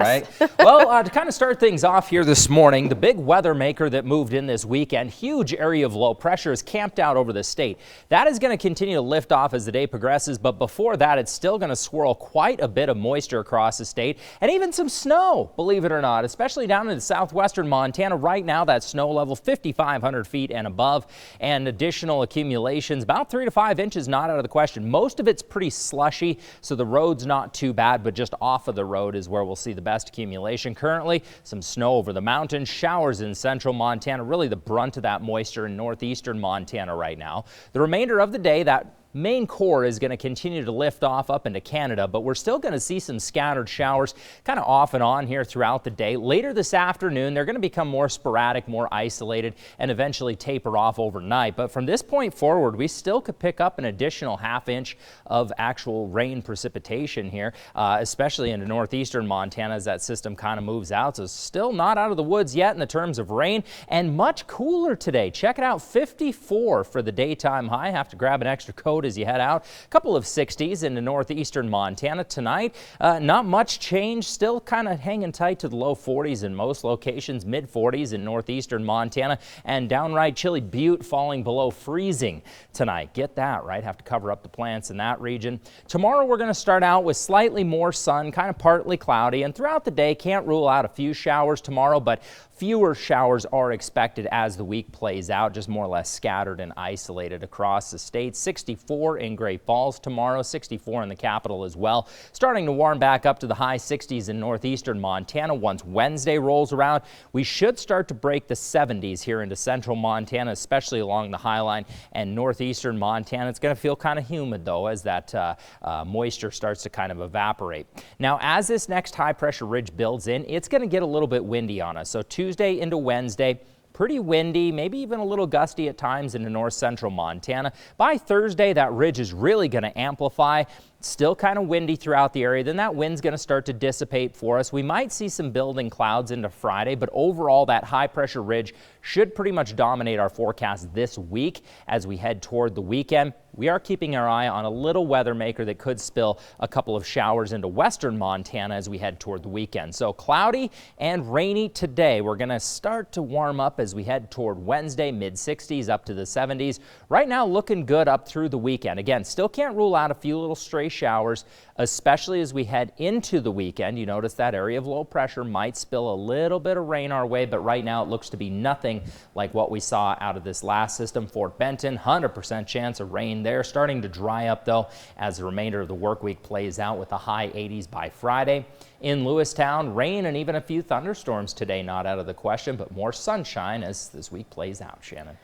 right? Well, to kind of start things off here this morning, the big weather maker that moved in this weekend, huge area of low pressure is camped out over the state. That is going to continue to lift off as the day progresses, but before that, it's still going to swirl quite a bit of moisture across the state and even some snow, believe it or not, especially down in southwestern Montana. Right now, that snow level 5,500 feet and above, and additional accumulations about 3 to 5 inches not out of the question. Most of it's pretty slushy, so the road's not too bad, but just off of the road is where we'll see the best accumulation. Currently, some snow over the mountains, showers in central Montana, really the brunt of that moisture in northeastern Montana right now. The remainder of the day, that main core is going to continue to lift off up into Canada, but we're still going to see some scattered showers kind of off and on here throughout the day. Later this afternoon, they're going to become more sporadic, more isolated, and eventually taper off overnight. But from this point forward, we still could pick up an additional ½ inch of actual rain precipitation here, especially into northeastern Montana as that system kind of moves out. So still not out of the woods yet in the terms of rain, and much cooler today. Check it out, 54 for the daytime high. Have to grab an extra coat as you head out. A couple of 60s into northeastern Montana tonight. Not much change, still kind of hanging tight to the low 40s in most locations, mid 40s in northeastern Montana, and downright chilly Butte falling below freezing tonight. Get that, right? Have to cover up the plants in that region. Tomorrow we're going to start out with slightly more sun, kind of partly cloudy, and throughout the day can't rule out a few showers tomorrow, but fewer showers are expected as the week plays out, just more or less scattered and isolated across the state. 64 in Great Falls tomorrow, 64 in the capital as well. Starting to warm back up to the high 60s in northeastern Montana. Once Wednesday rolls around, we should start to break the 70s here into central Montana, especially along the High Line and northeastern Montana. It's going to feel kind of humid though as that moisture starts to kind of evaporate. Now, as this next high pressure ridge builds in, it's going to get a little bit windy on us. So Tuesday into Wednesday, pretty windy, maybe even a little gusty at times into north central Montana. By Thursday, that ridge is really going to amplify. Still kind of windy throughout the area. Then that wind's going to start to dissipate for us. We might see some building clouds into Friday, but overall that high pressure ridge should pretty much dominate our forecast this week as we head toward the weekend. We are keeping our eye on a little weather maker that could spill a couple of showers into western Montana as we head toward the weekend. So cloudy and rainy today. We're going to start to warm up as we head toward Wednesday, mid 60s up to the 70s. Right now looking good up through the weekend. Again, still can't rule out a few little stray showers, especially as we head into the weekend. You notice that area of low pressure might spill a little bit of rain our way, but right now it looks to be nothing like what we saw out of this last system. Fort Benton, 100% chance of rain there. Starting to dry up though as the remainder of the work week plays out with the high 80s by Friday. In Lewistown, rain and even a few thunderstorms today not out of the question, but more sunshine as this week plays out. Shannon.